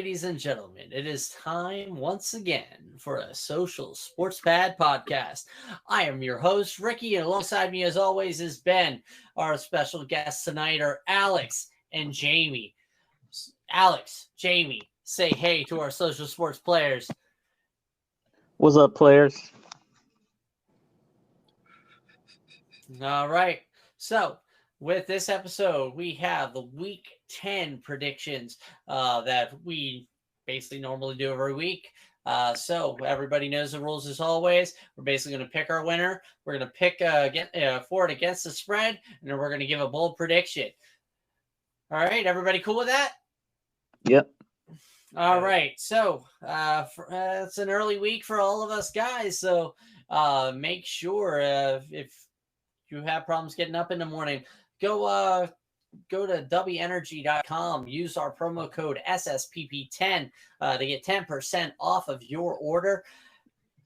Ladies and gentlemen, it is time once again for a social sports pad podcast. I am your host, Ricky, and alongside me, as always, is Ben. Our special guests tonight are Alex and Jamie. Alex, Jamie, say hey to our social sports players. What's up, players? All right. So, with this episode, we have the week 10 predictions that we basically normally do every week. So, everybody knows the rules as always. We're basically going to pick our winner. We're going to pick for it against the spread, and then we're going to give a bold prediction. All right. Everybody cool with that? Yep. All right. So, it's an early week for all of us guys. So, make sure if you have problems getting up in the morning, go to wenergy.com. Use our promo code SSPP10 to get 10% off of your order.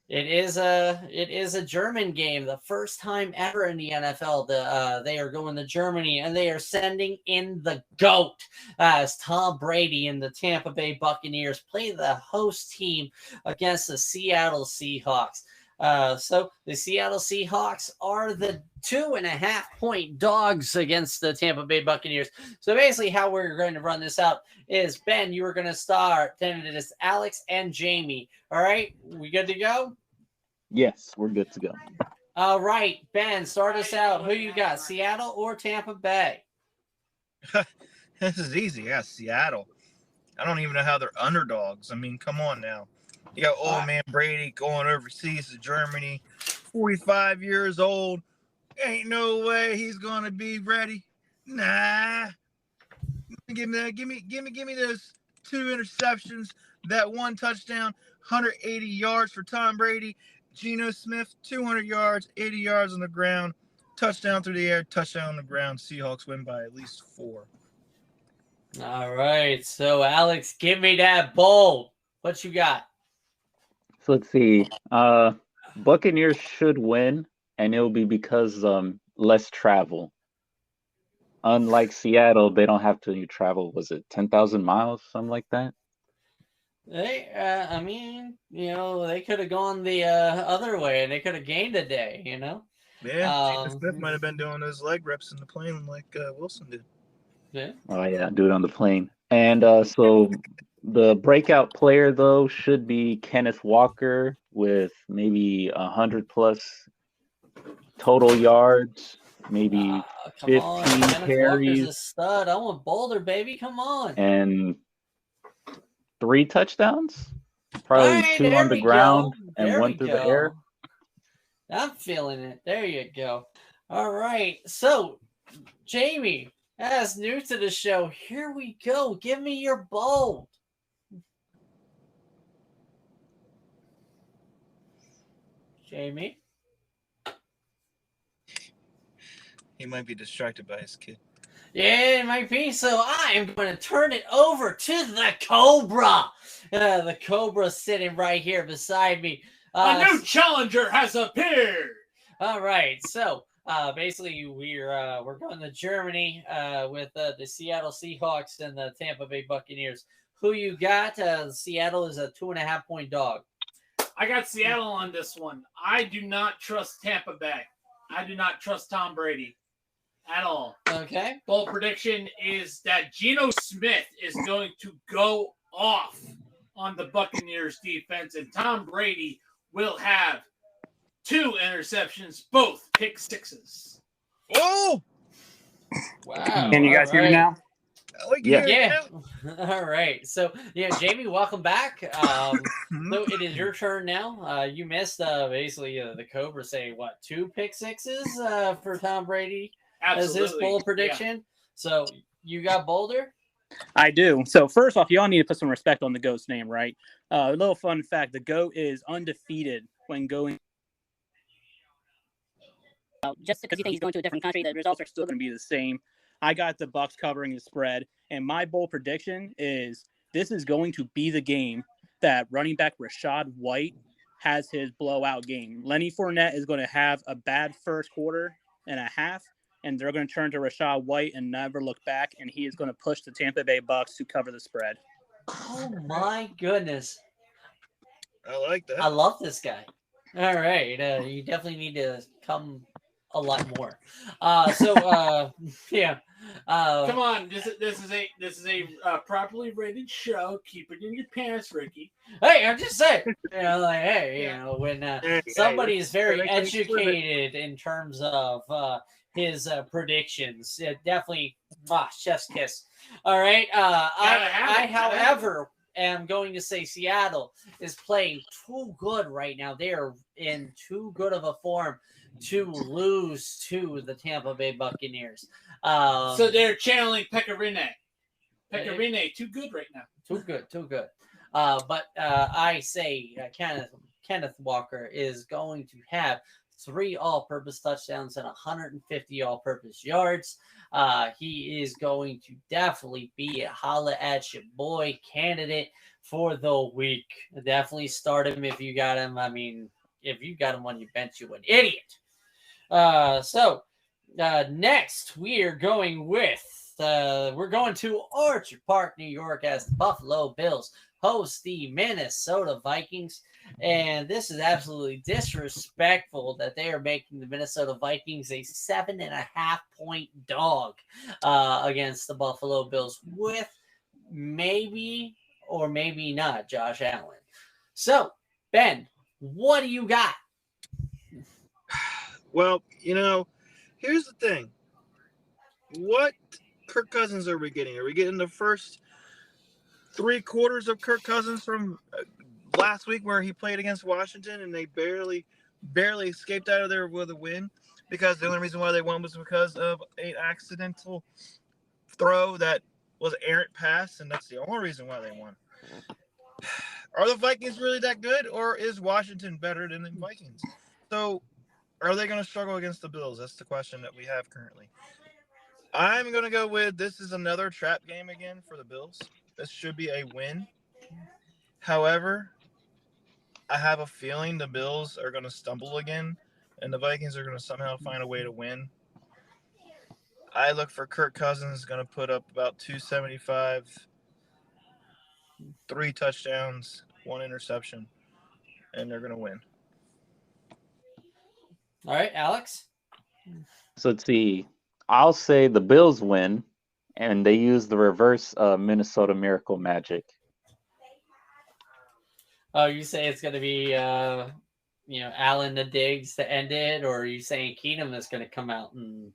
It is a German game, the first time ever in the NFL. They are going to Germany and they are sending in the GOAT as Tom Brady and the Tampa Bay Buccaneers play the host team against the Seattle Seahawks. So the Seattle Seahawks are the 2.5-point dogs against the Tampa Bay Buccaneers. So basically how we're going to run this out is, Ben, you were going to start, then it is Alex and Jamie. All right, we good to go? Yes, we're good to go. All right, Ben, start us out. Who you got, Seattle or Tampa Bay? This is easy. Yeah, Seattle. I don't even know how they're underdogs. I mean, come on now. You got old man Brady going overseas to Germany, 45 years old. Ain't no way he's gonna be ready. Nah. Give me that. Give me those 2 interceptions, that 1 touchdown, 180 yards for Tom Brady. Geno Smith, 200 yards, 80 yards on the ground, touchdown through the air, touchdown on the ground. Seahawks win by at least 4. All right, so Alex, give me that bold. What you got? So let's see. Buccaneers should win, and it'll be because less travel. Unlike Seattle, they don't have to travel. Was it 10,000 miles, something like that? I mean, they could have gone the other way and they could have gained a day, Yeah, Geno Smith might have been doing those leg reps in the plane like Wilson did. Yeah. Oh yeah, do it on the plane. And so the breakout player though should be Kenneth Walker with maybe 100+ total yards, maybe Come 15 on, Kenneth Walker's carries, a stud. I want Boulder, baby. Come on. and 3 touchdowns. Probably right, 2 on the ground and there 1 through the air. I'm feeling it. There you go. All right. So, Jamie, as new to the show, here we go. Give me your bold. Jamie? He might be distracted by his kid. Yeah, it might be. So I am going to turn it over to the Cobra. The Cobra sitting right here beside me. A new challenger has appeared. All right. So basically, we're going to Germany with the Seattle Seahawks and the Tampa Bay Buccaneers. Who you got? Seattle is a 2.5-point dog. I got Seattle on this one. I do not trust Tampa Bay. I do not trust Tom Brady at all. Okay. Bold prediction is that Geno Smith is going to go off on the Buccaneers defense, and Tom Brady will have 2 interceptions, both pick sixes. Oh! Wow. Can you guys hear me now? Yeah. All right. So, Jamie, welcome back. So it is your turn now. You missed basically the Cobra say 2 pick sixes for Tom Brady. Absolutely. As his bold prediction. Yeah. So you got Boulder? I do. So first off, y'all need to put some respect on the GOAT's name, right? A little fun fact, the GOAT is undefeated when going. Just because you think he's going to a different country, the results are still going to be the same. I got the Bucs covering the spread, and my bold prediction is this is going to be the game that running back Rachaad White has his blowout game. Lenny Fournette is going to have a bad first quarter and a half, and they're going to turn to Rachaad White and never look back, and he is going to push the Tampa Bay Bucs to cover the spread. Oh my goodness. I like that. I love this guy. All right. You definitely need to come a lot more. Yeah. Come on, this is a properly rated show. Keep it in your pants, Ricky. Hey, I'm just saying. Hey, Yeah. when Hey, somebody is very they can split it. educated in terms of his predictions, it definitely, chef's kiss. All right. Gotta have it, gotta have However, am going to say Seattle is playing too good right now. They are in too good of a form to lose to the Tampa Bay Buccaneers. So they're channeling Pecorine. Pecorine, too good right now. Too good, too good. But I say Kenneth Walker is going to have 3 all-purpose touchdowns and 150 all-purpose yards. He is going to definitely be a holla at your boy candidate for the week. Definitely start him if you got him. I mean, if you got him on your bench, you an idiot. Next we are going with we're going to Orchard Park, New York, as the Buffalo Bills host the Minnesota Vikings. And this is absolutely disrespectful that they are making the Minnesota Vikings a 7.5 point dog against the Buffalo Bills with maybe or maybe not Josh Allen. So, Ben, what do you got? Well, here's the thing. What Kirk Cousins are we getting? Are we getting the first 3 quarters of Kirk Cousins from last week where he played against Washington and they barely escaped out of there with a win? Because the only reason why they won was because of an accidental throw that was errant pass, and that's the only reason why they won. Are the Vikings really that good, or is Washington better than the Vikings? So are they going to struggle against the Bills? That's the question that we have currently. I'm going to go with this is another trap game again for the Bills. This should be a win. However, I have a feeling the Bills are going to stumble again, and the Vikings are going to somehow find a way to win. I look for Kirk Cousins going to put up about 275, 3 touchdowns, 1 interception, and they're going to win. All right, Alex. So let's see. I'll say the Bills win, and they use the reverse Minnesota Miracle magic. Oh, you say it's going to be, Allen to Diggs to end it, or are you saying Keenum is going to come out and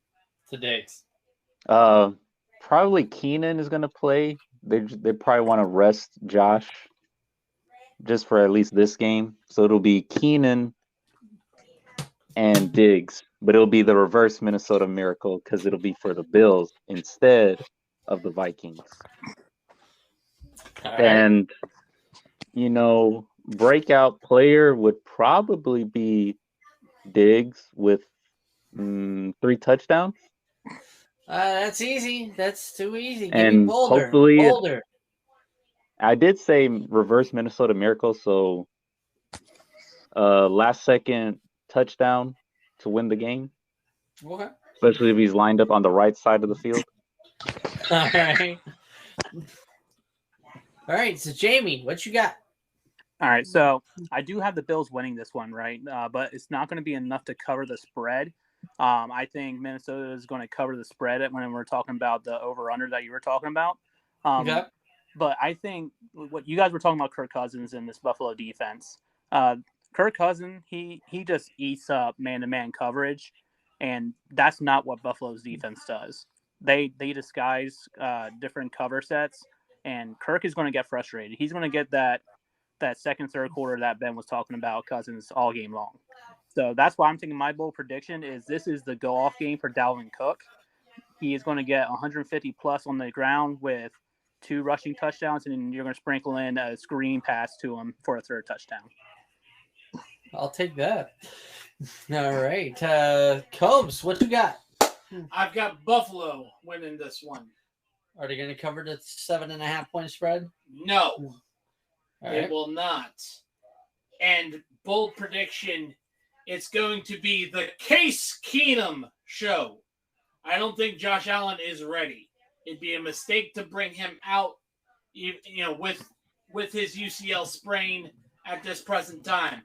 to Diggs? Probably Keenan is going to play. They probably want to rest Josh just for at least this game. So it'll be Keenan and Diggs, but it'll be the reverse Minnesota Miracle because it'll be for the Bills instead of the Vikings. All right. And, breakout player would probably be Diggs with 3 touchdowns. That's easy. That's too easy. Give And me Boulder. hopefully Boulder. I did say reverse Minnesota Miracle, so last second touchdown to win the game. Okay. Especially if he's lined up on the right side of the field. All right. All right. So Jamie, what you got? All right, so I do have the Bills winning this one, right? But it's not going to be enough to cover the spread. I think Minnesota is going to cover the spread when we're talking about the over-under that you were talking about. Okay. But I think what you guys were talking about, Kirk Cousins and this Buffalo defense. Kirk Cousins, he just eats up man-to-man coverage, and that's not what Buffalo's defense does. They disguise different cover sets, and Kirk is going to get frustrated. He's going to get that second, third quarter that Ben was talking about Cousins all game long. So that's why I'm thinking my bold prediction is this is the go-off game for Dalvin Cook. He is going to get 150 plus on the ground with 2 rushing touchdowns, and you're going to sprinkle in a screen pass to him for a 3rd touchdown. I'll take that. All right. Cobes, what you got? I've got Buffalo winning this one. Are they going to cover the 7.5 point spread? No, All they right. will not. And bold prediction, it's going to be the Case Keenum show. I don't think Josh Allen is ready. It'd be a mistake to bring him out with his UCL sprain at this present time.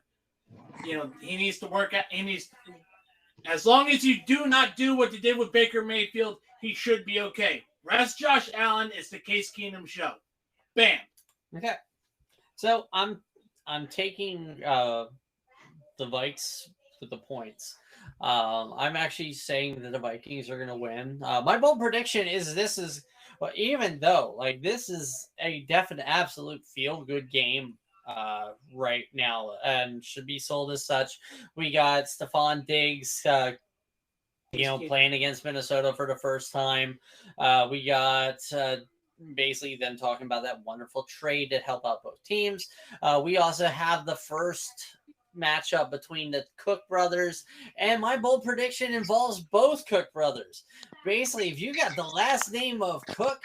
He needs to work out. As long as you do not do what you did with Baker Mayfield, he should be okay. Rest Josh Allen. It's the Case Keenum show. Bam. Okay. So I'm taking the Vikes with the points. I'm actually saying that the Vikings are going to win. My bold prediction is even though this is a definite absolute feel good game right now and should be sold as such. We got Stephon Diggs playing against Minnesota for the first time. We got basically them talking about that wonderful trade that helped out both teams. We also have the first matchup between the Cook brothers, and my bold prediction involves both Cook brothers. Basically, if you got the last name of Cook,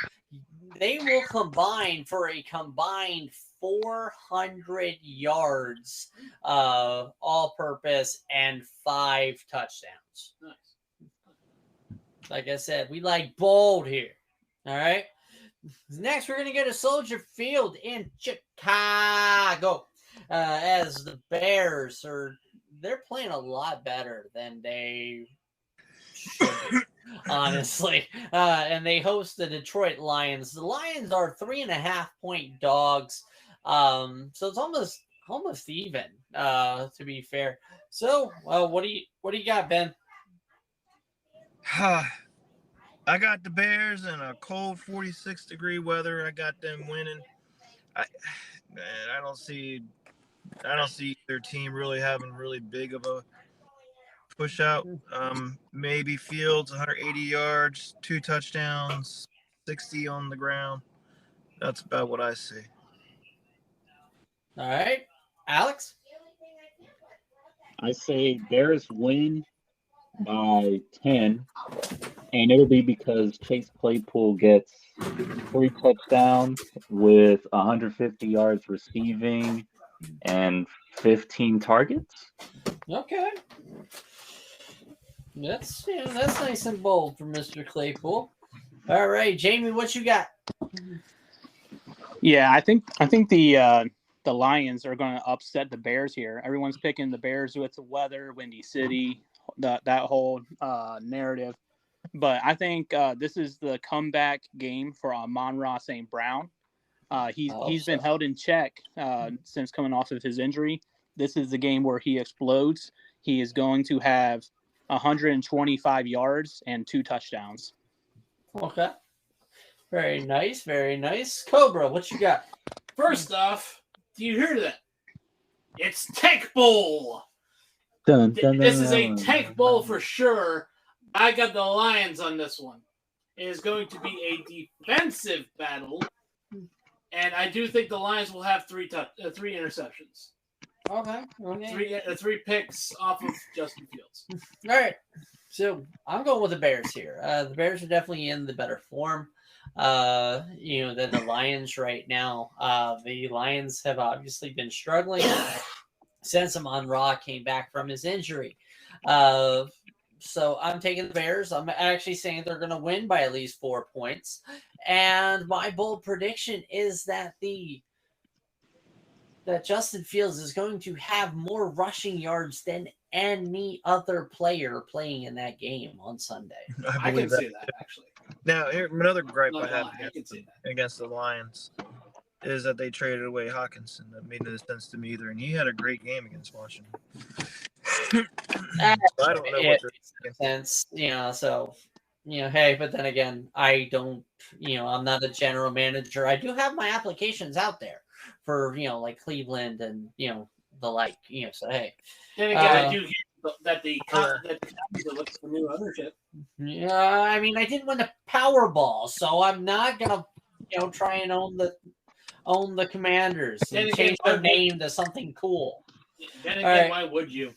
they will combine for a combined 400 yards all purpose and 5 touchdowns. Nice. Like I said, we like bold here. All right. Next, we're going to go to Soldier Field in Chicago as the Bears they're playing a lot better than they should be, honestly. And they host the Detroit Lions. The Lions are 3.5-point dogs. So it's almost even, to be fair. So, what do you got, Ben? I got the Bears in a cold 46-degree weather. I got them winning. I don't see their team really having really big of a push out. Maybe Fields 180 yards, 2 touchdowns, 60 on the ground. That's about what I see. All right, Alex. I say Bears win by 10, and it'll be because Chase Claypool gets 3 touchdowns with 150 yards receiving and 15 targets. Okay. That's nice and bold for Mr. Claypool. All right, Jamie, what you got? Yeah, I think the Lions are going to upset the Bears here. Everyone's picking the Bears with the weather, Windy City, that whole narrative. But I think this is the comeback game for Amon-Ra St. Brown. He's been held in check since coming off of his injury. This is the game where he explodes. He is going to have 125 yards and 2 touchdowns. Okay. Very nice, very nice. Cobra, what you got? First off, do you hear that? It's Tech Bowl. This is a Tech Bowl for sure. I got the Lions on this one. It is going to be a defensive battle, and I do think the Lions will have 3 interceptions. Okay. 3 picks off of Justin Fields. All right. So I'm going with the Bears here. The Bears are definitely in the better form, than the Lions right now. The Lions have obviously been struggling since Amon-Ra came back from his injury. So I'm taking the Bears. I'm actually saying they're going to win by at least 4 points. And my bold prediction is that Justin Fields is going to have more rushing yards than any other player playing in that game on Sunday. I can see that, actually. Now, here, another gripe I have can see that. against the Lions is that they traded away Hawkinson. That made no sense to me either, and he had a great game against Washington. I don't know what they're sense, so hey, but then again, I don't, I'm not a general manager. I do have my applications out there for like Cleveland and the like, so hey. And again, I do hear that the Cowboys are looking for new ownership. Yeah, I mean, I didn't win the Powerball, so I'm not gonna try and own the Commanders and change their name to something cool. Then again, why would you?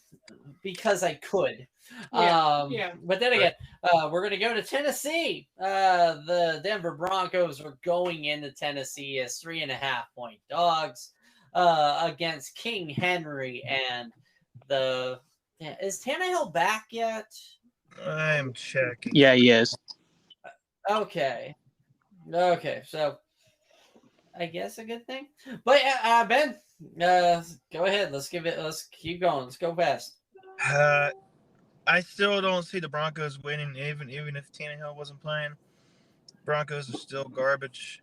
Because I could. Yeah. But then again, we're going to go to Tennessee. The Denver Broncos are going into Tennessee as 3.5-point dogs against King Henry and is Tannehill back yet? I'm checking. Yeah, he is. Okay. So I guess, a good thing. But Ben, go ahead. Let's keep going. Let's go fast. I still don't see the Broncos winning, even if Tannehill wasn't playing. Broncos are still garbage.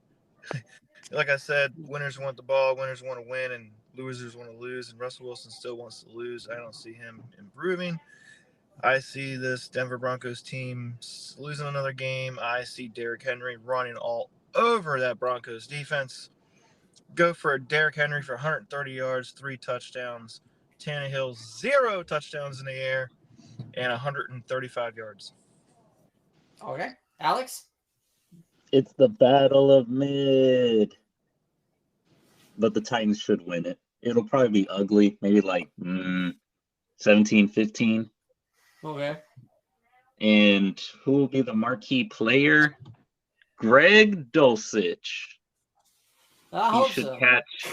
Like I said, winners want the ball, winners want to win, and losers want to lose. And Russell Wilson still wants to lose. I don't see him improving. I see this Denver Broncos team losing another game. I see Derrick Henry running all over that Broncos defense. Go for a Derrick Henry for 130 yards, 3 touchdowns. Tannehill, 0 touchdowns in the air, and 135 yards. Okay. Alex? It's the battle of mid. But the Titans should win it. It'll probably be ugly, maybe like 17-15. Okay. And who will be the marquee player? Greg Dulcich. I He hope should so. catch.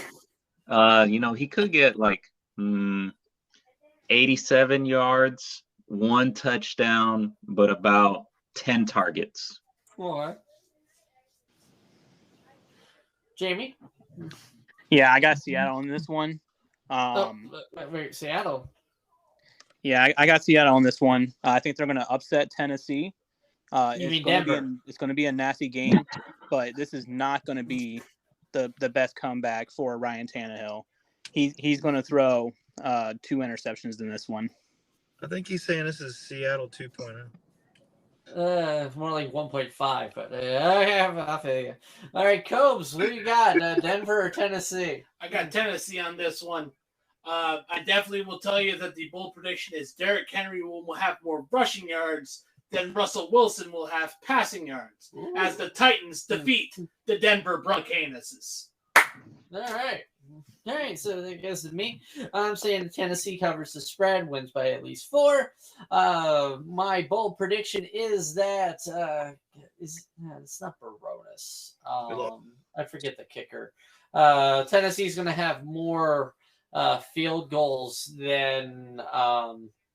He could get like 87 yards, 1 touchdown, but about 10 targets. Okay. Jamie? Yeah, I got Seattle in this one. Wait, Seattle. Yeah, I got Seattle on this one. I think they're going to upset Tennessee. You mean Denver? It's going to be a nasty game, but this is not going to be the best comeback for Ryan Tannehill. He's going to throw 2 interceptions in this one. I think he's saying this is Seattle 2.0. It's more like 1.5, but I feel you. All right, Cobes, what do you got? Denver or Tennessee? I got Tennessee on this one. I definitely will tell you that the bold prediction is Derrick Henry will have more rushing yards than Russell Wilson will have passing yards as the Titans defeat the Denver Broncos. All right. All right, so that goes to me. I'm saying Tennessee covers the spread, wins by at least 4. My bold prediction is that it's not Baronis. I forget the kicker. Tennessee's going to have more field goals than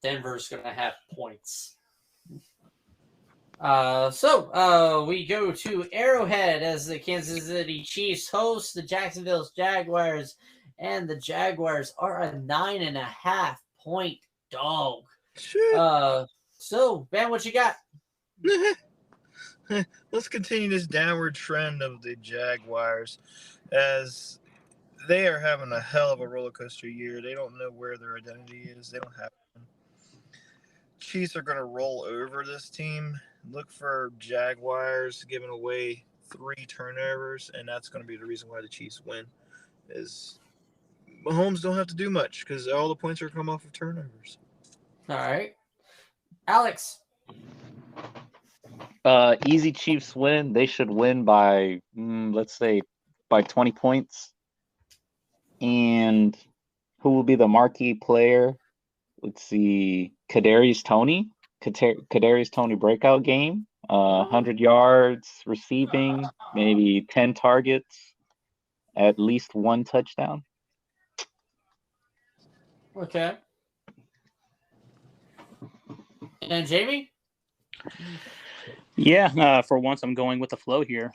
Denver's going to have points. So we go to Arrowhead as the Kansas City Chiefs host the Jacksonville Jaguars, and the Jaguars are a 9.5 point dog. So Ben, what you got? Let's continue this downward trend of the Jaguars as they are having a hell of a roller coaster year. They don't know where their identity is. They don't have one. Chiefs are going to roll over this team. Look for Jaguars giving away 3 turnovers, and that's going to be the reason why the Chiefs win. Is Mahomes don't have to do much because all the points are come off of turnovers. All right, Alex. Easy Chiefs win. They should win by, let's say, by 20 points. And who will be the marquee player? Let's see, Kadarius Toney breakout game. 100 yards receiving, maybe 10 targets, at least 1 touchdown. Okay. And Jamie? Yeah, for once I'm going with the flow here.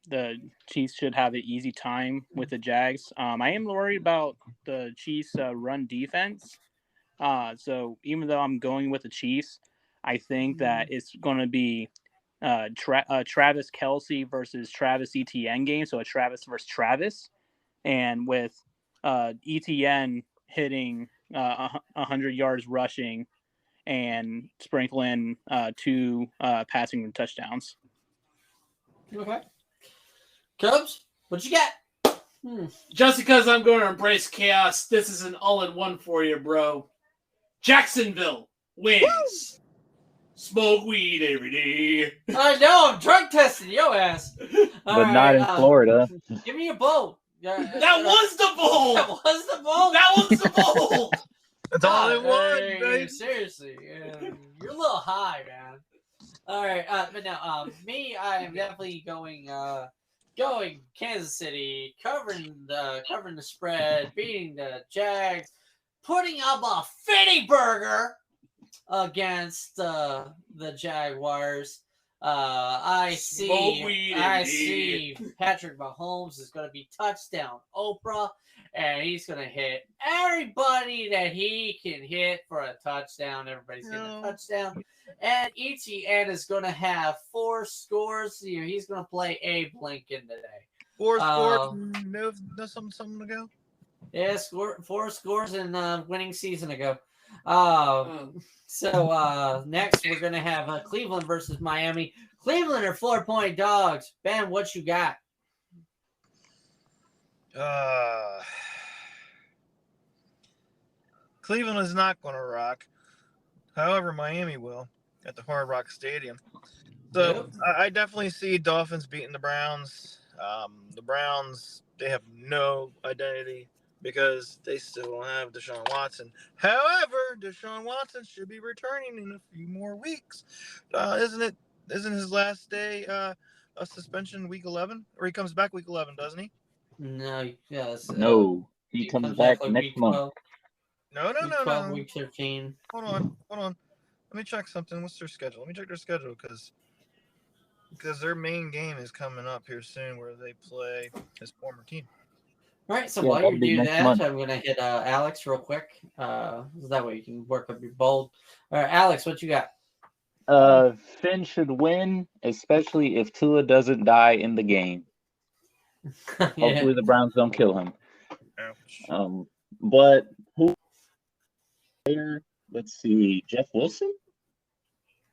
The Chiefs should have an easy time with the Jags. I am worried about the Chiefs' run defense. So even though I'm going with the Chiefs, I think that it's going to be Travis Kelce versus Travis Etienne game. So a Travis versus Travis. And with Etienne hitting 100 yards rushing and sprinkling 2 passing touchdowns. Okay. Cubs, what you got? Just because I'm going to embrace chaos, this is an all-in-one for you, bro. Jacksonville wins. Woo! Smoke weed every day. I know, I'm drug testing your ass. But not in Florida. Give me a bowl. That was the bowl. That was the bowl. That was the bowl. That's all it was, baby. Seriously, you're a little high, man. All right, but now, me, I am definitely going Kansas City, covering the spread, beating the Jags, putting up a fitty burger against the Jaguars. I Smoke weed see Patrick Mahomes is going to be touchdown Oprah, and he's going to hit everybody that he can hit for a touchdown. Everybody's getting a touchdown. And ETN is going to have 4 scores. He's going to play Abe Lincoln today. 4 scores, no something to go. Yeah, 4 scores in winning season ago. So next we're gonna have Cleveland versus Miami. Cleveland are 4-point dogs. Ben, what you got? Cleveland is not going to rock. However, Miami will at the Hard Rock Stadium. So I definitely see Dolphins beating the Browns. The Browns, they have no identity because they still don't have Deshaun Watson. However, Deshaun Watson should be returning in a few more weeks. Isn't his last day a suspension week 11? Or he comes back week 11, doesn't he? No, yes. No, he comes back like next week month. 12, No. week 12, week 13. Hold on. Let me check something. What's their schedule? Let me check their schedule because their main game is coming up here soon where they play his former team. All right, so Yeah, while that'll you be do next that, month. I'm going to hit Alex real quick. So that way you can work up your bold. All right, Alex, what you got? Finn should win, especially if Tua doesn't die in the game. Hopefully the Browns don't kill him. Ouch. But who? Let's see, Jeff Wilson.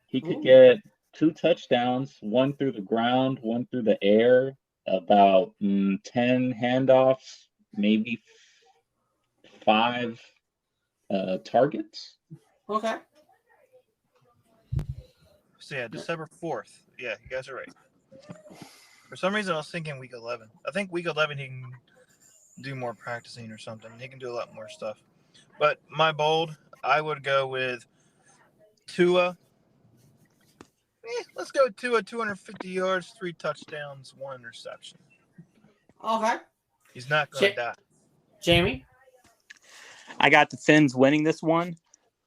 He could get 2 touchdowns, 1 through the ground, 1 through the air, about 10 handoffs, maybe 5 targets. Okay. So yeah, December 4th. Yeah, you guys are right. For some reason, I was thinking week 11. I think week 11 he can do more practicing or something. He can do a lot more stuff. But my bold, I would go with Tua. Let's go Tua, 250 yards, 3 touchdowns, 1 interception. Okay. He's not going to die. Jamie? I got the Finns winning this one,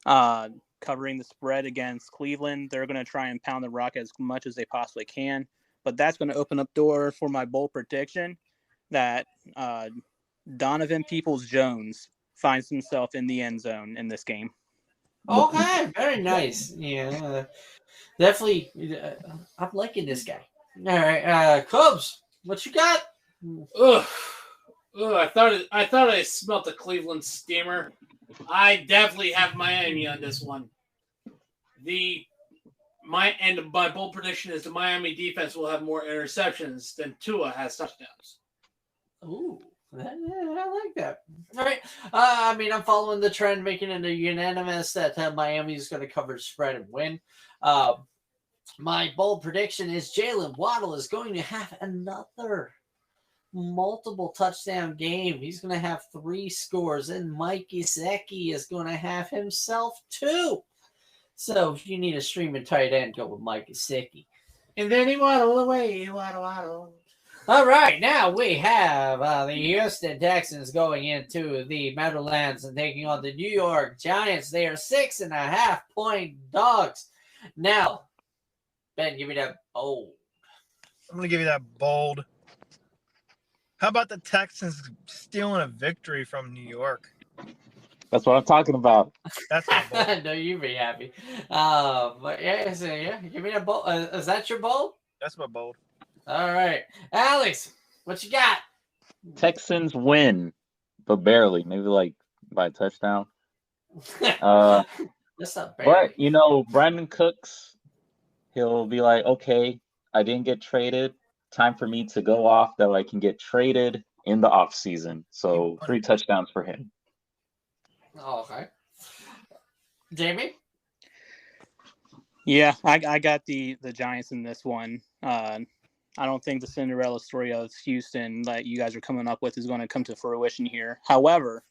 covering the spread against Cleveland. They're going to try and pound the rock as much as they possibly can, but that's going to open up door for my bold prediction that Donovan Peoples-Jones finds himself in the end zone in this game. Okay, very nice. Yeah, definitely. I'm liking this guy. All right, Cubs, what you got? Ugh. I thought I smelt the Cleveland steamer. I definitely have Miami on this one. My bold prediction is the Miami defense will have more interceptions than Tua has touchdowns. Ooh, I like that. All right. I mean, I'm following the trend, making it a unanimous that Miami is going to cover spread and win. My bold prediction is Jalen Waddle is going to have another multiple touchdown game. He's going to have 3 scores, and Mike Gesicki is going to have himself 2. So if you need a streaming tight end, go with Mike Gesicki. And then he waddle away. Waddle. All right, now we have the Houston Texans going into the Meadowlands and taking on the New York Giants. They are 6.5-point dogs. Now, Ben, give me that bold. I'm going to give you that bold. How about the Texans stealing a victory from New York? That's what I'm talking about. That's my bold. No, you'd be happy. But yeah, give me that bold. Is that your bold? That's my bold. All right. Alex, what you got? Texans win, but barely. Maybe like by a touchdown. That's not bad. But, Brandon Cooks, he'll be like, okay, I didn't get traded. Time for me to go off that I can get traded in the off season. So 3 touchdowns for him. Oh, okay. Jamie? Yeah, I got the Giants in this one. I don't think the Cinderella story of Houston that you guys are coming up with is going to come to fruition here. However,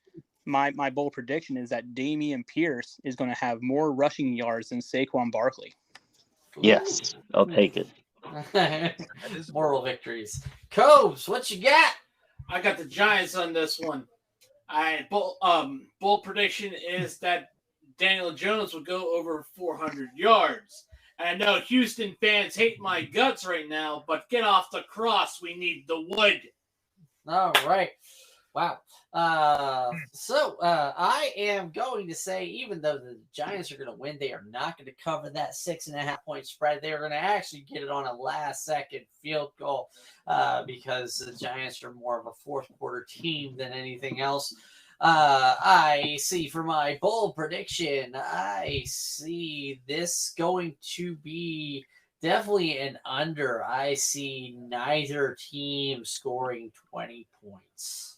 my bold prediction is that Damian Pierce is going to have more rushing yards than Saquon Barkley. Yes, I'll take it. Moral victories. Cobes, what you got? I got the Giants on this one. Bold prediction is that Daniel Jones will go over 400 yards. I know Houston fans hate my guts right now, but get off the cross. We need the wood. All right. Wow. So I am going to say, even though the Giants are going to win, they are not going to cover that 6.5-point spread. They are going to actually get it on a last-second field goal because the Giants are more of a fourth-quarter team than anything else. I see for my bold prediction, I see this going to be definitely an under. I see neither team scoring 20 points.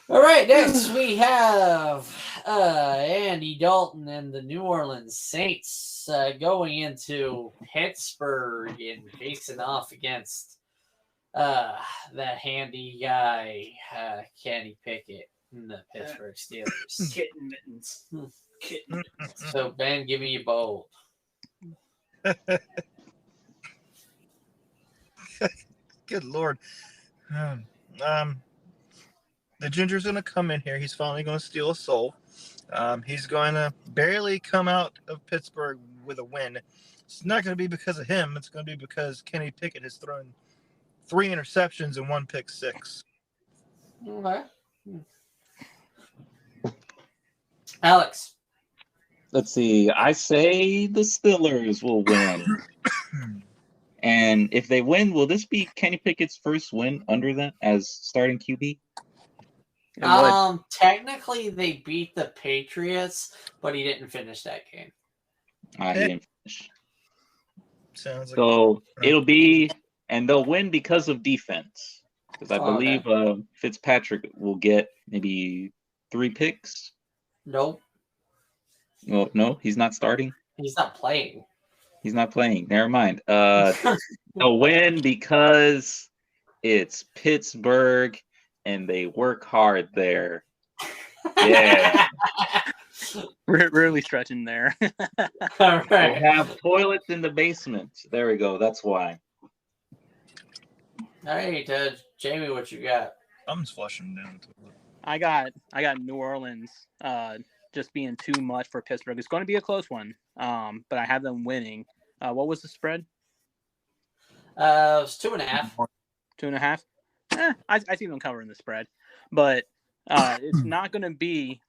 All right, next we have Andy Dalton and the New Orleans Saints going into Pittsburgh and facing off against that handy guy, Kenny Pickett, and the Pittsburgh Steelers. Kitten mittens. Kitten mittens. So, Ben, give me your bold. Good Lord. The Ginger's going to come in here. He's finally going to steal a soul. He's going to barely come out of Pittsburgh with a win. It's not going to be because of him. It's going to be because Kenny Pickett has thrown 3 interceptions and 1 pick six. Okay. Alex. Let's see. I say the Steelers will win. And if they win, will this be Kenny Pickett's first win under that as starting QB? Technically they beat the Patriots, but he didn't finish that game. He didn't finish. Sounds like So it'll be, and they'll win because of defense. Because I believe Fitzpatrick will get maybe 3 picks. Nope. Well, no, he's not starting. He's not playing. He's not playing. Never mind. They'll win because it's Pittsburgh and they work hard there. Yeah. We're really stretching there. All They right. have toilets in the basement. There we go. That's why. All right, Jamie, what you got? I'm just flushing down the toilet. I got New Orleans just being too much for Pittsburgh. It's going to be a close one, but I have them winning. What was the spread? It was 2.5. 2.5. I see them covering the spread, but it's not going to be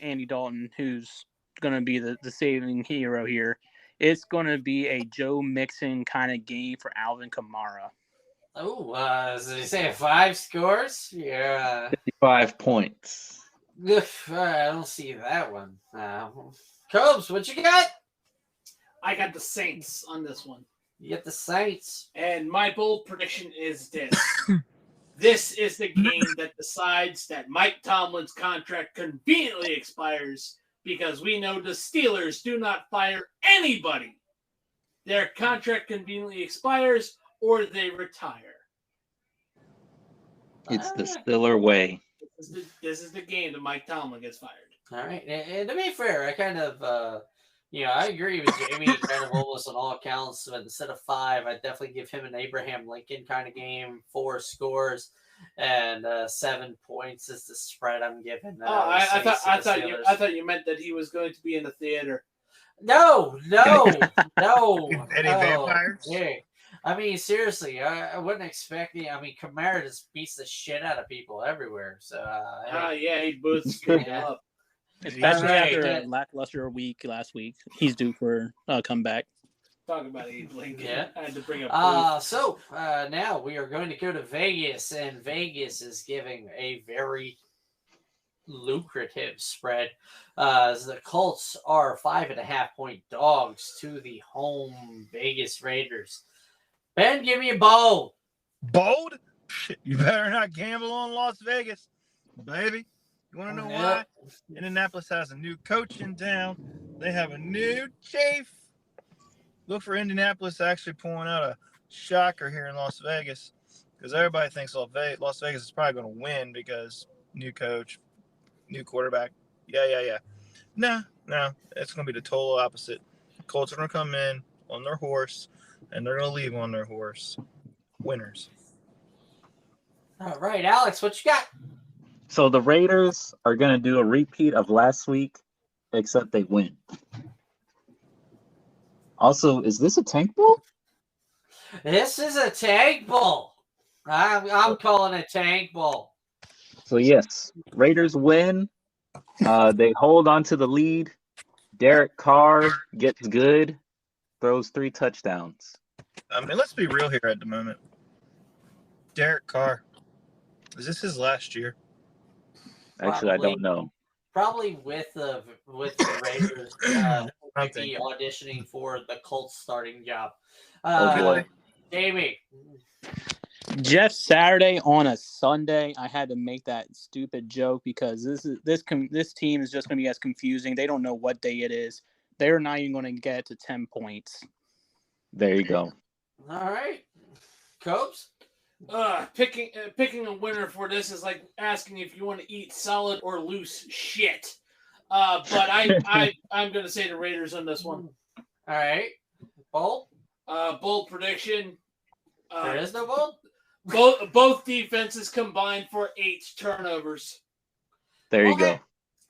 Andy Dalton who's going to be the saving hero here. It's going to be a Joe Mixon kind of game for Alvin Kamara. Oh, did you say 5 scores? Yeah. 55 points. I don't see that one. Cobes, what you got? I got the Saints on this one. You get the Saints. And my bold prediction is this. This is the game that decides that Mike Tomlin's contract conveniently expires because we know the Steelers do not fire anybody. Their contract conveniently expires or they retire. It's the Steeler way. This is the game that Mike Tomlin gets fired. All right. And to be fair, I kind of, I agree with Jamie kind of almost on all accounts. But instead of 5, I'd definitely give him an Abraham Lincoln kind of game, 4 scores. And 7 points is the spread I'm giving. I thought you meant that he was going to be in the theater. No. Any vampires? Yeah. I mean, seriously, I wouldn't expect the. I mean, Kamara just beats the shit out of people everywhere. So, he boots Yeah. up. Especially Right. after a lackluster week last week. He's due for a comeback. Talk about Abe Lincoln. Yeah. I had to bring up. So now we are going to go to Vegas, and Vegas is giving a very lucrative spread. The Colts are 5.5-point dogs to the home Vegas Raiders. Ben, give me a bold. Bold? You better not gamble on Las Vegas, baby. You want to know why? Indianapolis has a new coach in town. They have a new chief. Look for Indianapolis actually pulling out a shocker here in Las Vegas because everybody thinks Las Vegas is probably going to win because new coach, new quarterback. Yeah. No, it's going to be the total opposite. Colts are going to come in on their horse, and they're going to leave on their horse. Winners. All right, Alex, what you got? So the Raiders are going to do a repeat of last week, except they win. Also, is this a tank bowl? This is a tank bowl. I'm calling it tank bowl. So yes, Raiders win. They hold on to the lead. Derek Carr gets good, throws 3 touchdowns. I mean, let's be real here at the moment. Derek Carr, is this his last year? Actually, I don't know. Probably with the Raiders might be auditioning for the Colts starting job. Oh boy. Jamie. Jeff Saturday on a Sunday. I had to make that stupid joke because this team is just going to be as confusing. They don't know what day it is. They're not even going to get to 10 points. There you go. All right, Copes. Picking a winner for this is like asking if you want to eat solid or loose shit. But I'm going to say the Raiders on this one. All right, bold. Bold prediction. There is no bold. Both defenses combined for 8 turnovers. There you Okay.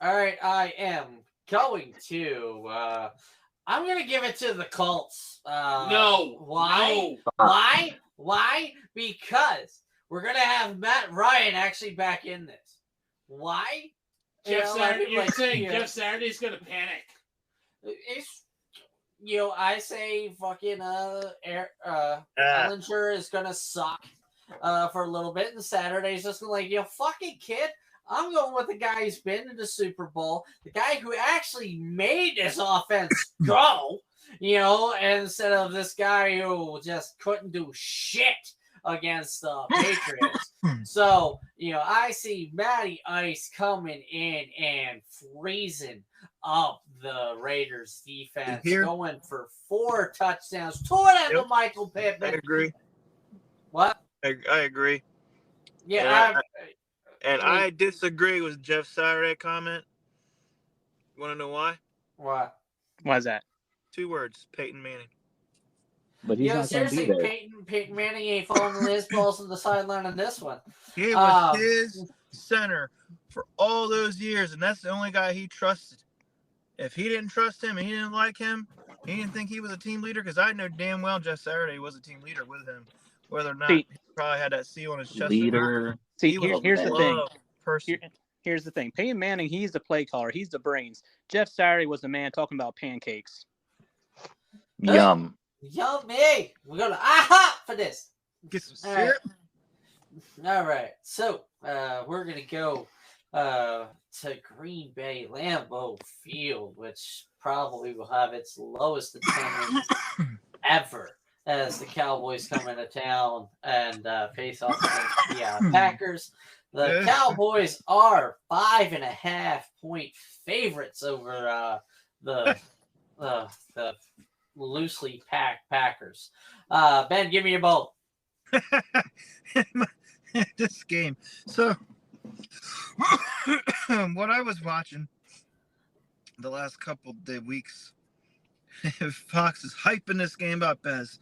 go. All right, I am going to. I'm going to give it to the Colts. No. Why? No. Why? Why? Because we're going to have Matt Ryan actually back in this. Why? Jeff Saturday, you're like, saying you know, Jeff Saturday's going to panic. It's, I say fucking Ellinger is going to suck for a little bit, and Saturday's just going to fucking kid. I'm going with the guy who's been in the Super Bowl, the guy who actually made this offense go, instead of this guy who just couldn't do shit against the Patriots. So, I see Matty Ice coming in and freezing up the Raiders defense, going for 4 touchdowns, 2 of them to Michael Pittman. I agree. What? I agree. Yeah, I disagree with Jeff Saturday comment. You want to know why? What? Why is that? 2 words: Peyton Manning. But he's not going to be seriously, there. Peyton Manning ain't falling his balls to the sideline on this one. He was his center for all those years, and that's the only guy he trusted. If he didn't trust him and he didn't like him, he didn't think he was a team leader, because I know damn well Jeff Saturday was a team leader with him. Whether or not he probably had that C on his chest. Leader. See, here's the thing. Person. Here's the thing. Peyton Manning, he's the play caller. He's the brains. Jeff Saturday was the man talking about pancakes. Yum. Yummy. We're going to aha for this. Get some syrup. All right. So we're going to go to Green Bay Lambeau Field, which probably will have its lowest attendance ever, as the Cowboys come into town and face off against the Packers. The Cowboys are 5.5-point favorites over the loosely packed Packers. Ben, give me your bold. This game. So, what I was watching the last couple of weeks, Fox is hyping this game up as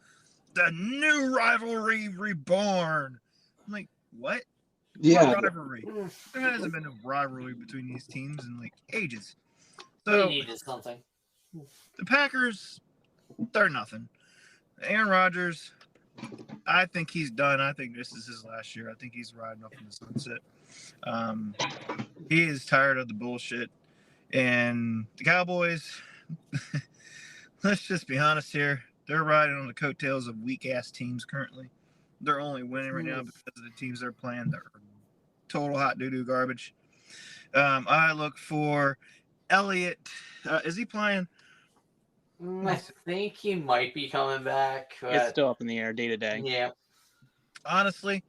the new rivalry reborn. I'm like, what? Yeah. What rivalry? There hasn't been a rivalry between these teams in ages. We So needed something. the Packers, they're nothing. Aaron Rodgers, I think he's done. I think this is his last year. I think he's riding up in the sunset. He is tired of the bullshit. And the Cowboys, let's just be honest here. They're riding on the coattails of weak-ass teams currently. They're only winning right now because of the teams they're playing. They're total hot doo-doo garbage. I look for Elliott. Is he playing? I think he might be coming back. But It's still up in the air day to day. yeah. Honestly,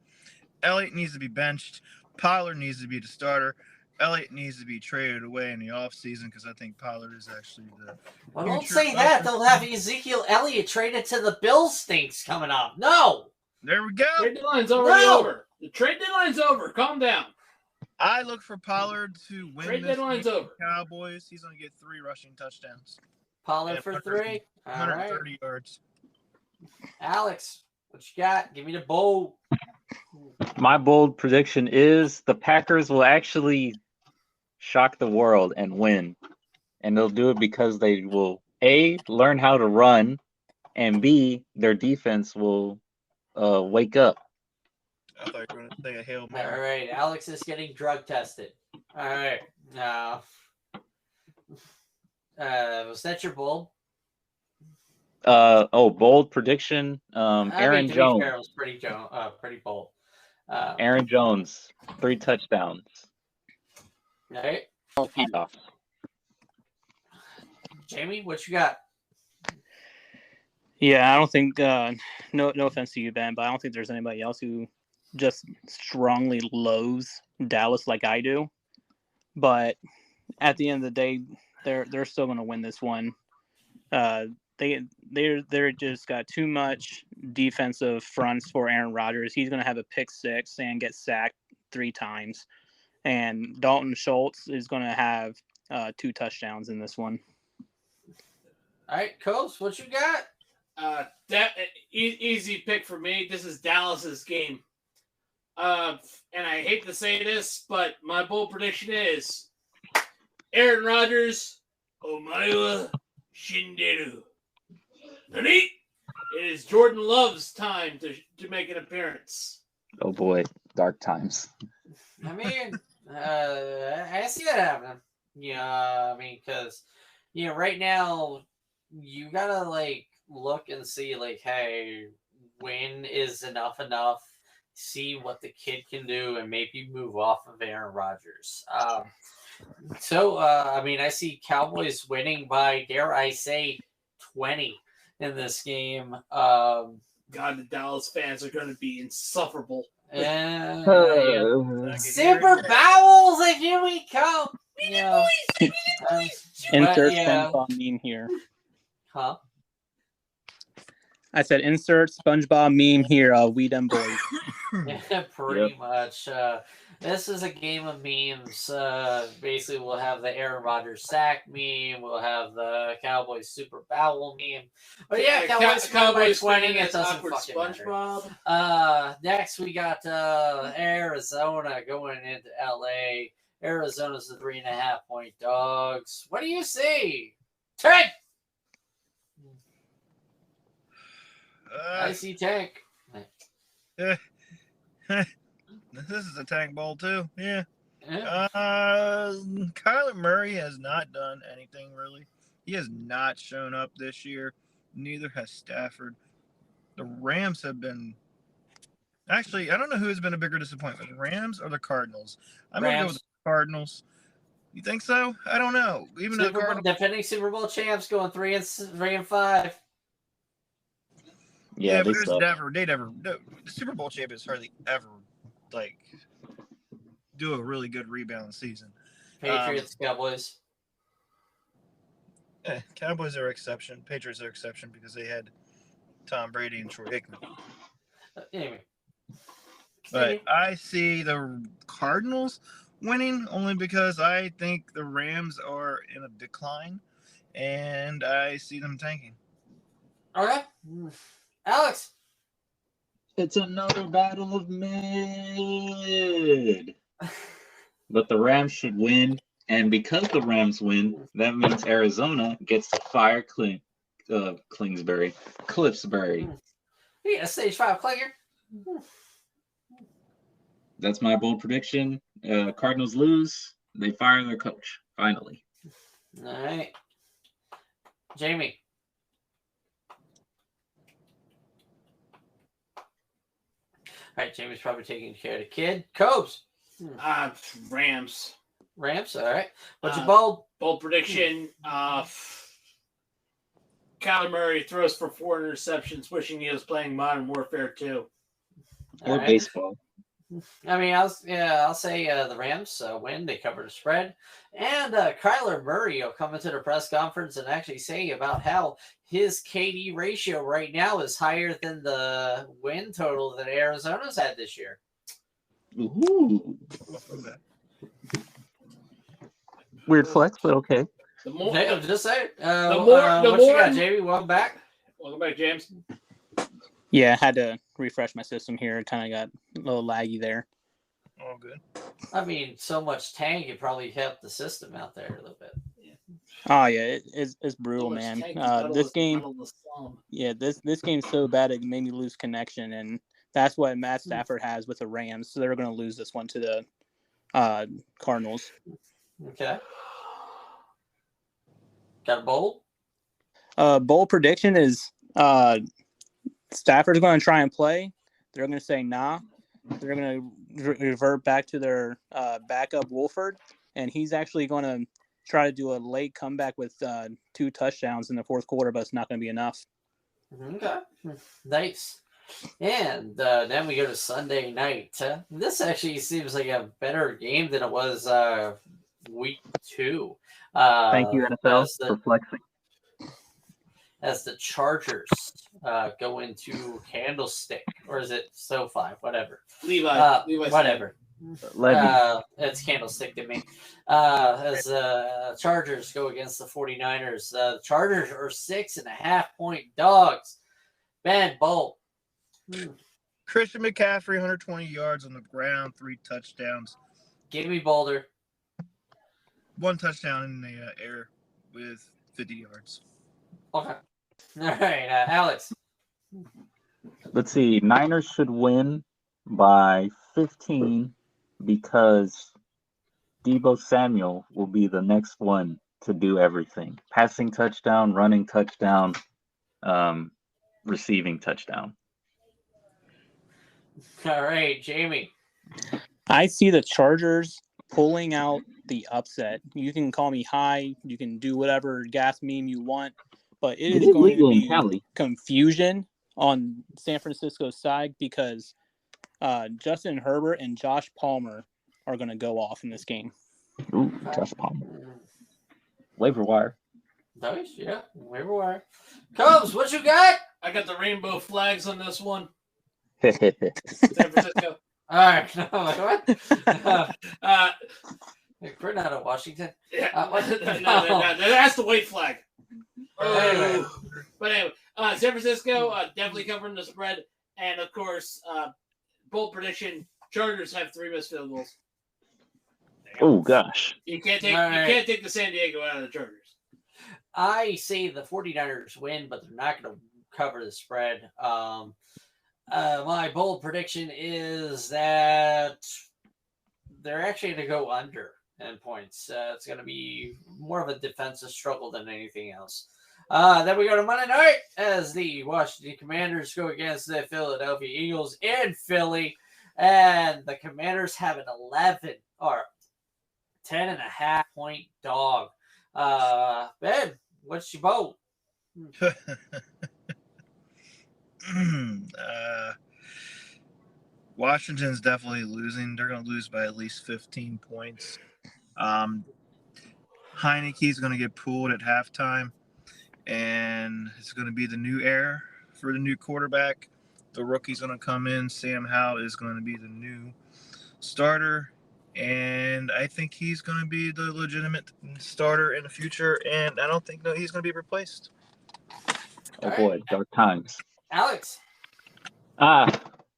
Elliott needs to be benched. Pollard needs to be the starter. Elliott needs to be traded away in the offseason because I think Pollard is actually the Well, don't future say that. offensive- They'll have Ezekiel Elliott traded to the Bills stinks coming up. No. There we go. Trade deadline's already No! over. The trade deadline's over. Calm down. I look for Pollard to win Trade this deadline's game. over. Cowboys. He's going to get 3 rushing touchdowns. Pollard Yeah, for 3. All right. 130 yards. Alex, what you got? Give me the bold. My bold prediction is the Packers will actually shock the world and win. And they'll do it because they will, A, learn how to run and B, their defense will wake up. I thought you were going to say a Hail All Mary. right, Alex is getting drug tested. All right, now, was that your bold? Bold prediction. Aaron to Jones. be fair, it was pretty bold. Aaron Jones, 3 touchdowns. All right, Handoff. Jamie, what you got? Yeah, I don't think. No offense to you, Ben, but I don't think there's anybody else who just strongly loathes Dallas like I do. But at the end of the day, they're still going to win this one. They're just got too much defensive fronts for Aaron Rodgers. He's going to have a pick 6 and get sacked 3 times, and Dalton Schultz is going to have 2 touchdowns in this one. All right, Coach, what you got? Easy pick for me. This is Dallas's game. And I hate to say this, but my bold prediction is Aaron Rodgers, Omaewa Shinderu. Nani? It is Jordan Love's time to make an appearance. Oh boy, dark times. I mean, I see that happening. Yeah, I mean, because right now you gotta look and see hey, when is enough? See what the kid can do, and maybe move off of Aaron Rodgers. I mean, I see Cowboys winning by, dare I say, 20 in this game. God, the Dallas fans are going to be insufferable. And Super Bowels, and here we come. Insert SpongeBob meme here. Huh? I said insert SpongeBob meme here. We them boys. Yeah, pretty much. This is a game of memes. Basically, we'll have the Aaron Rodgers sack meme. We'll have the Cowboys Super Bowel meme. But yeah, Cowboys winning. It doesn't fucking SpongeBob. Matter. Next, we got Arizona going into LA. Arizona's the 3.5-point dogs. What do you see? Tank. I see Tank. This is a Tank Bowl too. Yeah. Kyler Murray has not done anything really. He has not shown up this year. Neither has Stafford. The Rams have been. Actually, I don't know who has been a bigger disappointment, the Rams or the Cardinals. I'm going to go with the Cardinals. You think so? I don't know. Even the Cardinals, defending Super Bowl champs, going 3-5. Yeah, but the Super Bowl champions hardly ever do a really good rebound season. Patriots, Cowboys. Cowboys are exception. Patriots are exception because they had Tom Brady and Troy Aikman. Anyway. But I see the Cardinals winning only because I think the Rams are in a decline, and I see them tanking. All right. Alex. It's another battle of mid. But the Rams should win. And because the Rams win, that means Arizona gets to fire Clingsbury. Yeah, stage 5 Klinger. That's my bold prediction. Cardinals lose. They fire their coach, finally. All right. Jamie. All right, Jamie's probably taking care of the kid. Cobes. Rams. Rams, all right. What's your bold? Bold prediction. Kyler Murray throws for 4 interceptions, wishing he was playing Modern Warfare 2. Or baseball. I mean, I'll say the Rams win. They cover the spread. And Kyler Murray will come into the press conference and actually say about how his KD ratio right now is higher than the win total that Arizona's had this year. Ooh. Weird flex, but okay. Just say it. What you got, Jamie? Welcome back. Welcome back, James. Yeah, I had to refresh my system here. It kind of got a little laggy there. All good. I mean, so much tank, it probably helped the system out there a little bit. Oh yeah, it's brutal, Lewis man. Tank is out of This his game, bottle of slum. yeah, this game's so bad it made me lose connection, and that's what Matt Stafford has with the Rams. So they're going to lose this one to the Cardinals. Okay. Got a bold? Bold prediction is Stafford's going to try and play. They're going to say nah. They're going to revert back to their backup Wolford, and he's actually going to try to do a late comeback with 2 touchdowns in the fourth quarter, but it's not going to be enough. Okay. Nice. And then we go to Sunday night. This actually seems like a better game than it was week 2. Thank you, NFL, for flexing. As the Chargers go into Candlestick, or is it SoFi? Whatever. Levi. Whatever. Levy. It's Candlestick to me. As Chargers go against the 49ers. The Chargers are 6.5-point dogs. Ben Bolt. Christian McCaffrey, 120 yards on the ground, 3 touchdowns. Give me Boulder. 1 touchdown in the air with 50 yards. Okay. All right, Alex. Let's see. Niners should win by 15 because Deebo Samuel will be the next one to do everything. Passing touchdown, running touchdown, receiving touchdown. All right, Jamie. I see the Chargers pulling out the upset. You can call me high. You can do whatever gas meme you want, but it is going to be confusion on San Francisco's side because Justin Herbert and Josh Palmer are going to go off in this game. Ooh, Josh Palmer. Waiver wire. Nice, yeah. Waiver wire. Cubs, what you got? I got the rainbow flags on this one. San San Francisco. All right. No, what? We're not in Washington. Yeah, what? no, that's the white flag. Anyway. But anyway, San Francisco definitely covering the spread, and of course, bold prediction: Chargers have 3 missed field goals. Oh gosh. You can't take the San Diego out of the Chargers. I say the 49ers win, but they're not going to cover the spread. My bold prediction is that they're actually going to go under in points. It's going to be more of a defensive struggle than anything else. Then we go to Monday night as the Washington Commanders go against the Philadelphia Eagles in Philly. And the Commanders have an 11 or 10.5-point dog. Ben, what's your vote? Washington's definitely losing. They're going to lose by at least 15 points. Heineke's going to get pulled at halftime, and it's going to be the new era for the new quarterback. The rookie's going to come in. Sam Howell is going to be the new starter, and I think he's going to be the legitimate starter in the future, and I don't think he's going to be replaced. Oh boy, dark times. Alex.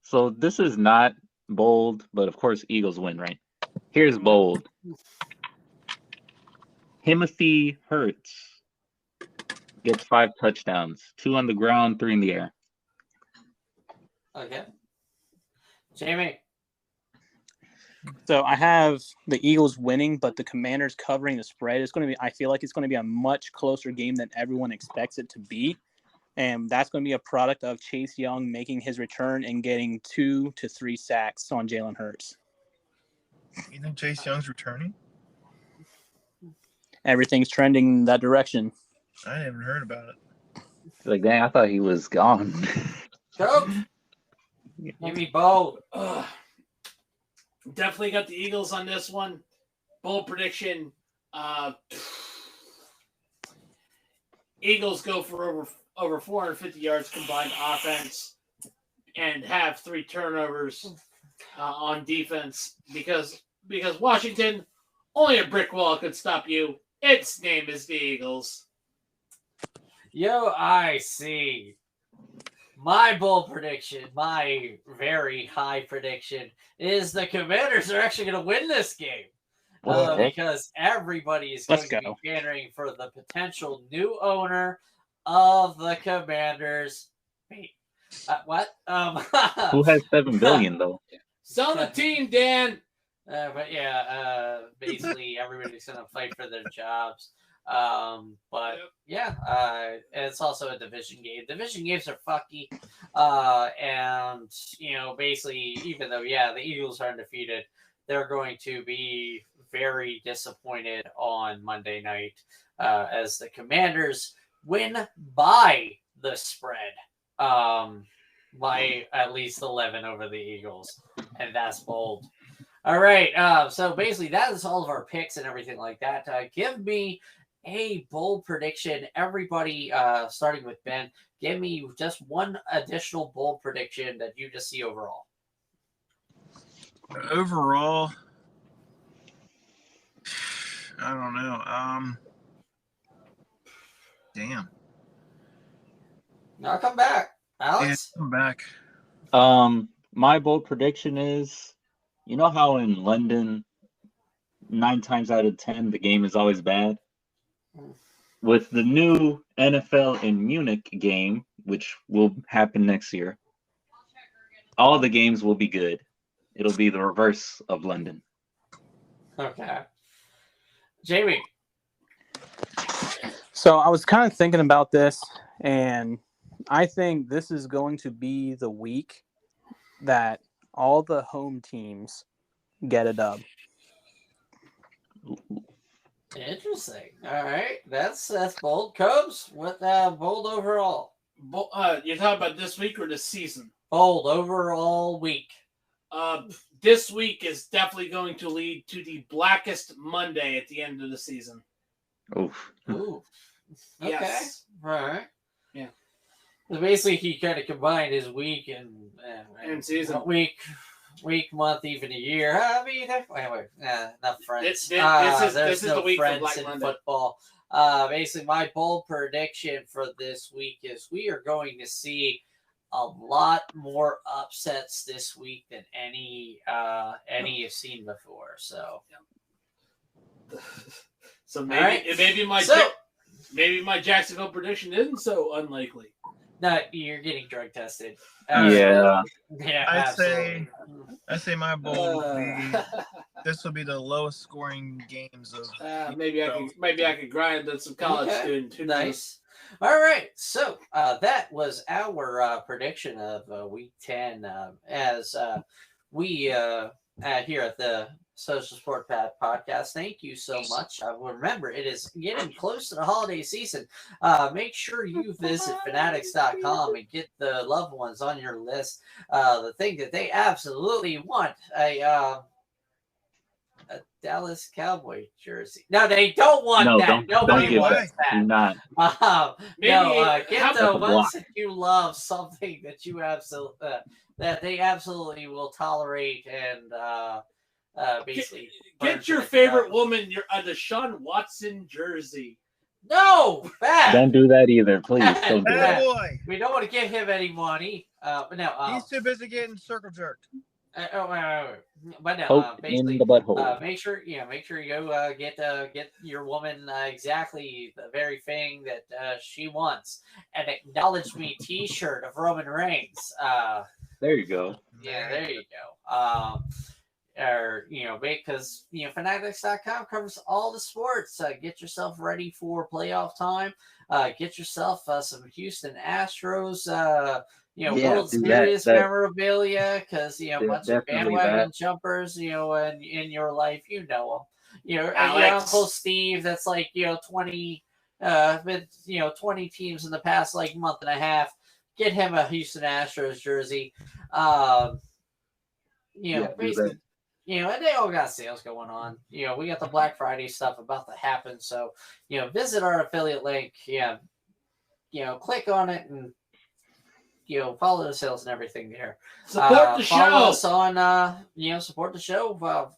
So this is not bold, but of course Eagles win, right? Here's bold. Timothy Hurts gets 5 touchdowns, 2 on the ground, 3 in the air. Okay. Jamie. So I have the Eagles winning, but the Commanders covering the spread. I feel like it's going to be a much closer game than everyone expects it to be. And that's going to be a product of Chase Young making his return and getting 2 to 3 sacks on Jalen Hurts. You think Chase Young's returning? Everything's trending in that direction. I haven't heard about it. Like, dang, I thought he was gone. Coach. Give me bold. Definitely got the Eagles on this one. Bold prediction. Eagles go for over 450 yards combined offense and have 3 turnovers on defense because Washington, only a brick wall could stop you. Its name is the Eagles. Yo, I see. My bold prediction, my very high prediction, is the Commanders are actually going to win this game. What the heck? because everybody is Let's going to go. be pandering for the potential new owner of the Commanders. Wait, what? Who has $7 billion though? Sell the team, Dan. But yeah, basically everybody's gonna fight for their jobs. But yeah, it's also a division game. Division games are fucky. And basically, even though the Eagles are undefeated, they're going to be very disappointed on Monday night as the Commanders win by the spread. By at least 11 over the Eagles, and that's bold. All right, so basically that is all of our picks and everything like that. Give me a bold prediction, everybody. Starting with Ben, give me just one additional bold prediction that you just see overall. Overall, I don't know. Damn. Now come back, Alex. Yeah, I'm back. My bold prediction is, you know how in London, 9 times out of 10, the game is always bad? With the new NFL in Munich game, which will happen next year, all the games will be good. It'll be the reverse of London. Okay, Jamie. So I was kind of thinking about this, and I think this is going to be the week that all the home teams get a dub. Interesting. All right, that's bold. Cobes, what bold overall? You're talking about this week or this season? Bold overall week. This week is definitely going to lead to the blackest Monday at the end of the season. Oof. Ooh. Okay. Yes. All right. Yeah. So basically, he kind of combined his week and season. week, month, even a year. I mean, anyway, enough friends. This There's is no the week for friends Black in Monday. football. Basically, my bold prediction for this week is we are going to see a lot more upsets this week than any you've seen before. So, So right. maybe my Jacksonville prediction isn't so unlikely. no, you're getting drug tested. Yeah. Yeah, I say my bold will be this will be the lowest scoring games of Maybe I could grind on some college student. Who knows? Nice. All right, so that was our prediction of Week 10. As we here at the Social Sport Pad Podcast, thank you so much. Remember, it is getting close to the holiday season. Make sure you visit fanatics.com and get the loved ones on your list. The thing that they absolutely want, a Dallas Cowboy jersey. No, they don't want No, that. don't Nobody give wants that. that. Do not. Get the about the ones block? that you love, something that you absolutely that they absolutely will tolerate, and basically Get your favorite woman a Deshaun Watson jersey. No, bad. Don't do that either, please. Don't do Yeah. that. boy. We don't want to give him any money. But no, He's too busy getting circle jerked. but no, Poke in basically, the butthole. make sure you go get your woman exactly the very thing that she wants. An acknowledge me T-shirt of Roman Reigns. There you go. Yeah, there you go. Or because fanatics.com covers all the sports. Get yourself ready for playoff time. Get yourself some Houston Astros. World do Series that. memorabilia, because a bunch of Definitely bandwagon that. jumpers, in your life, them. Your Alex. Uncle Steve, that's like 20, 20 teams in the past like month and a half. Get him a Houston Astros jersey. Do Basically. that. And they all got sales going on. We got the Black Friday stuff about to happen. So, visit our affiliate link. Click on it and follow the sales and everything there. Support the Follow show. us on support the show.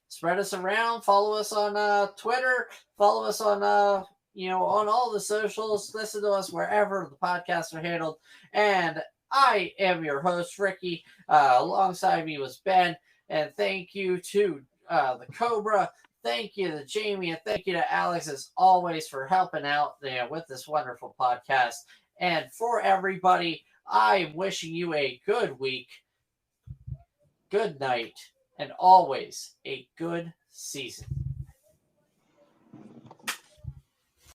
Spread us around. Follow us on Twitter. Follow us on on all the socials. Listen to us wherever the podcasts are handled. And I am your host, Ricky. Alongside me was Ben. And thank you to the Cobra. thank you to Jamie, and thank you to Alex as always for helping out there with this wonderful podcast. And for everybody, I'm wishing you a good week, good night, and always a good season.